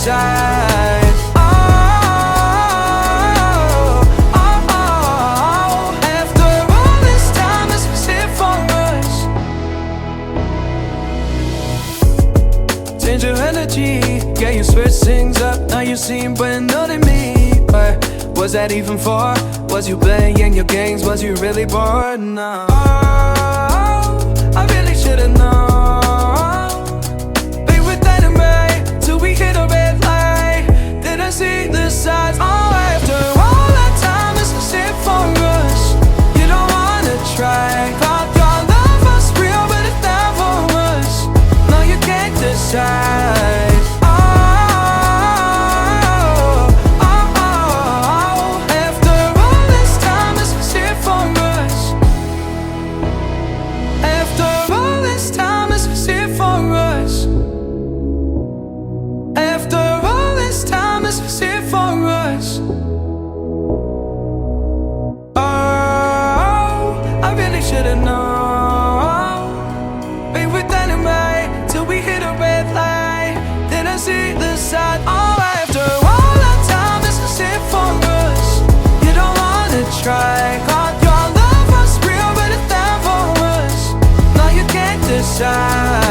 decide. After all this time, is it for us? Change your energy, yeah, you switch things up. Now you seem brand new to me. But was that even for? Was you playing your games? Was you really bored? No, I really should've known. They were dynamite till we hit a red light. Didn't see the signs. After all that time, is it for us? You don't wanna try. Thought your love was real, but it never was. No, you can't decide. Should've known. We were dynamite till we hit a red light. Didn't see the side. After all that time, is it for us? You don't wanna try. Thought your love was real, but it never was. No, you can't decide.